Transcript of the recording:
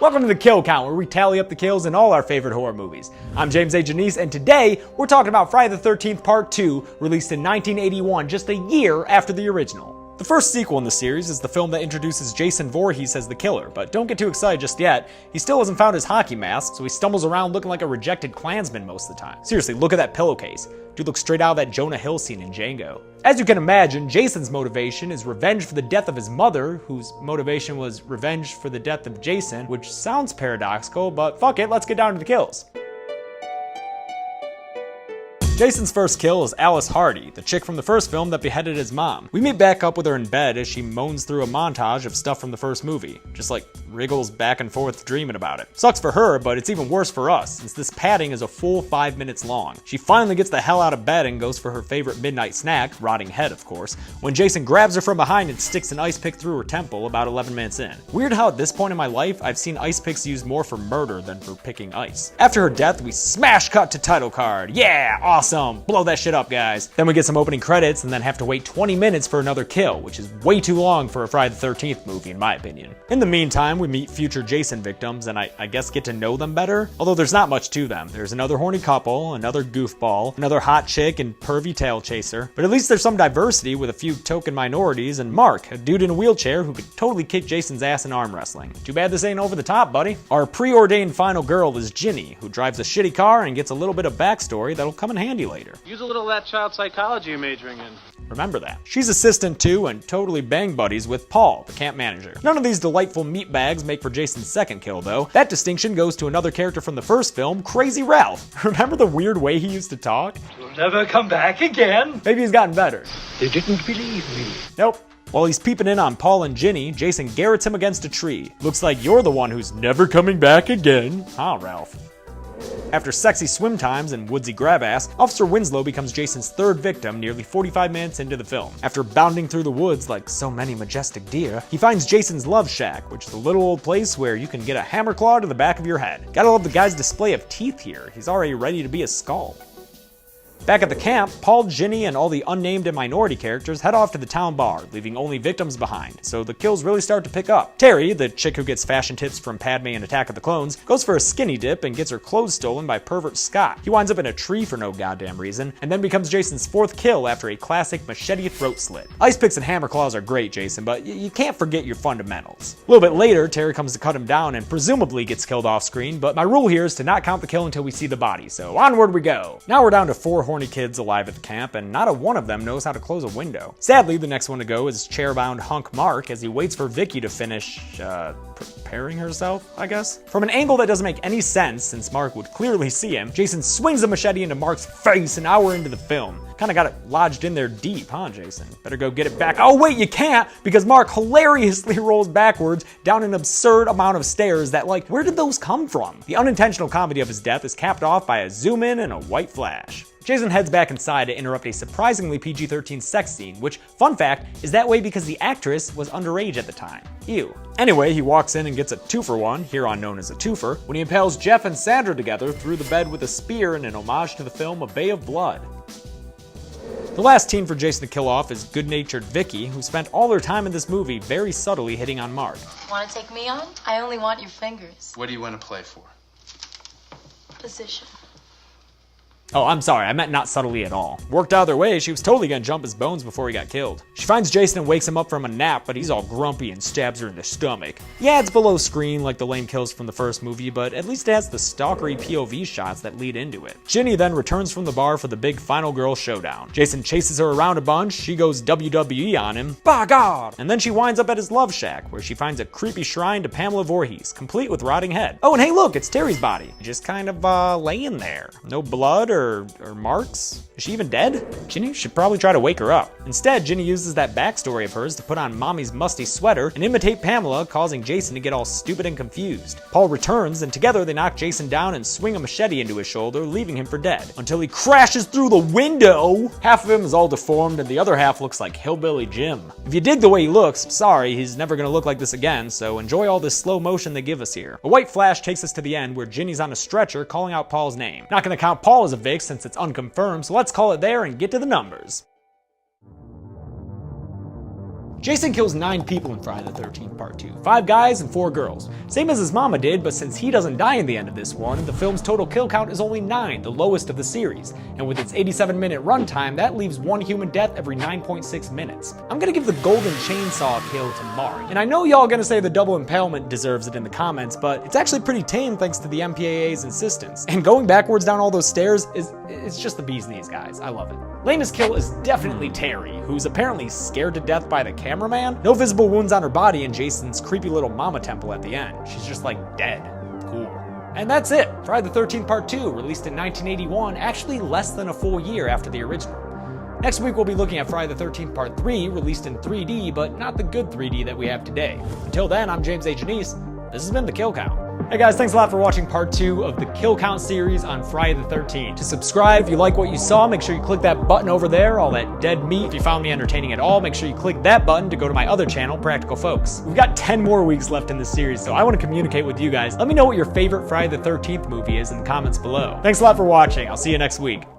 Welcome to the Kill Count, where we tally up the kills in all our favorite horror movies. I'm James A. Janice, and today we're talking about Friday the 13th Part 2, released in 1981, just a year after the original. The first sequel in the series is the film that introduces Jason Voorhees as the killer, but don't get too excited just yet. He still hasn't found his hockey mask, so he stumbles around looking like a rejected Klansman most of the time. Seriously, look at that pillowcase. Dude looks straight out of that Jonah Hill scene in Django. As you can imagine, Jason's motivation is revenge for the death of his mother, whose motivation was revenge for the death of Jason, which sounds paradoxical, but fuck it, let's get down to the kills. Jason's first kill is Alice Hardy, the chick from the first film that beheaded his mom. We meet back up with her in bed as she moans through a montage of stuff from the first movie, just like wriggles back and forth dreaming about it. Sucks for her, but it's even worse for us, since this padding is a full 5 minutes long. She finally gets the hell out of bed and goes for her favorite midnight snack, rotting head of course, when Jason grabs her from behind and sticks an ice pick through her temple about 11 minutes in. Weird how at this point in my life, I've seen ice picks used more for murder than for picking ice. After her death, we smash cut to title card. Yeah, awesome. Blow that shit up, guys. Then we get some opening credits and then have to wait 20 minutes for another kill, which is way too long for a Friday the 13th movie in my opinion. In the meantime, we meet future Jason victims and I guess get to know them better, although there's not much to them. There's another horny couple, another goofball, another hot chick and pervy tail chaser, but at least there's some diversity with a few token minorities and Mark, a dude in a wheelchair who could totally kick Jason's ass in arm wrestling. Too bad this ain't over the top, buddy. Our preordained final girl is Ginny, who drives a shitty car and gets a little bit of backstory that'll come in handy later. Use a little of that child psychology you're majoring in. Remember that. She's assistant to and totally bang buddies with Paul, the camp manager. None of these delightful meatbags make for Jason's second kill though. That distinction goes to another character from the first film, Crazy Ralph. Remember the weird way he used to talk? You'll never come back again. Maybe he's gotten better. They didn't believe me. Nope. While he's peeping in on Paul and Ginny, Jason garrots him against a tree. Looks like you're the one who's never coming back again. Huh, Ralph? After sexy swim times and woodsy grab-ass, Officer Winslow becomes Jason's third victim nearly 45 minutes into the film. After bounding through the woods like so many majestic deer, he finds Jason's love shack, which is a little old place where you can get a hammer claw to the back of your head. Gotta love the guy's display of teeth here. He's already ready to be a skull. Back at the camp, Paul, Ginny, and all the unnamed and minority characters head off to the town bar, leaving only victims behind, so the kills really start to pick up. Terry, the chick who gets fashion tips from Padme in Attack of the Clones, goes for a skinny dip and gets her clothes stolen by pervert Scott. He winds up in a tree for no goddamn reason, and then becomes Jason's fourth kill after a classic machete throat slit. Ice picks and hammer claws are great, Jason, but you can't forget your fundamentals. A little bit later, Terry comes to cut him down and presumably gets killed off screen, but my rule here is to not count the kill until we see the body, so onward we go. Now we're down to 4 horny kids alive at the camp, and not a one of them knows how to close a window. Sadly, the next one to go is chair-bound hunk Mark as he waits for Vicky to finish, preparing herself, I guess? From an angle that doesn't make any sense, since Mark would clearly see him, Jason swings a machete into Mark's face an hour into the film. Kinda got it lodged in there deep, huh, Jason? Better go get it back. Oh wait, you can't, because Mark hilariously rolls backwards down an absurd amount of stairs that, like, where did those come from? The unintentional comedy of his death is capped off by a zoom in and a white flash. Jason heads back inside to interrupt a surprisingly PG-13 sex scene, which, fun fact, is that way because the actress was underage at the time. Ew. Anyway, he walks in and gets a 2-for-1, here on known as a twofer, when he impales Jeff and Sandra together through the bed with a spear in an homage to the film A Bay of Blood. The last teen for Jason to kill off is good-natured Vicky, who spent all her time in this movie very subtly hitting on Mark. Want to take me on? I only want your fingers. What do you want to play for? Position. Oh, I'm sorry, I meant not subtly at all. Worked out of their way, she was totally gonna jump his bones before he got killed. She finds Jason and wakes him up from a nap, but he's all grumpy and stabs her in the stomach. Yeah, it's below screen like the lame kills from the first movie, but at least it has the stalkery POV shots that lead into it. Ginny then returns from the bar for the big final girl showdown. Jason chases her around a bunch, she goes WWE on him, by God! And then she winds up at his love shack, where she finds a creepy shrine to Pamela Voorhees, complete with rotting head. Oh, and hey look, it's Terry's body. Just kind of, laying there. No blood or marks? Is she even dead? Ginny should probably try to wake her up. Instead, Ginny uses that backstory of hers to put on Mommy's musty sweater and imitate Pamela, causing Jason to get all stupid and confused. Paul returns, and together they knock Jason down and swing a machete into his shoulder, leaving him for dead, until he crashes through the window! Half of him is all deformed, and the other half looks like Hillbilly Jim. If you dig the way he looks, sorry, he's never gonna look like this again, so enjoy all this slow motion they give us here. A white flash takes us to the end, where Ginny's on a stretcher calling out Paul's name. Not gonna count Paul as a Vic since it's unconfirmed, so let's call it there and get to the numbers. Jason kills 9 people in Friday the 13th Part 2, 5 guys and 4 girls. Same as his mama did, but since he doesn't die in the end of this one, the film's total kill count is only 9, the lowest of the series. And with its 87-minute runtime, that leaves 1 human death every 9.6 minutes. I'm gonna give the golden chainsaw kill to Mark. And I know y'all gonna say the double impalement deserves it in the comments, but it's actually pretty tame thanks to the MPAA's insistence. And going backwards down all those stairs it's just the bee's knees, guys. I love it. Lamest kill is definitely Terry, who's apparently scared to death by the cameraman. No visible wounds on her body in Jason's creepy little mama temple at the end. She's just like dead. Cool. And that's it. Friday the 13th Part 2, released in 1981, actually less than a full year after the original. Next week we'll be looking at Friday the 13th Part 3, released in 3D, but not the good 3D that we have today. Until then, I'm James A. Janice. This has been The Kill Count. Hey guys, thanks a lot for watching part 2 of the Kill Count series on Friday the 13th. To subscribe, if you like what you saw, make sure you click that button over there, all that dead meat. If you found me entertaining at all, make sure you click that button to go to my other channel, Practical Folks. We've got 10 more weeks left in this series, so I want to communicate with you guys. Let me know what your favorite Friday the 13th movie is in the comments below. Thanks a lot for watching. I'll see you next week.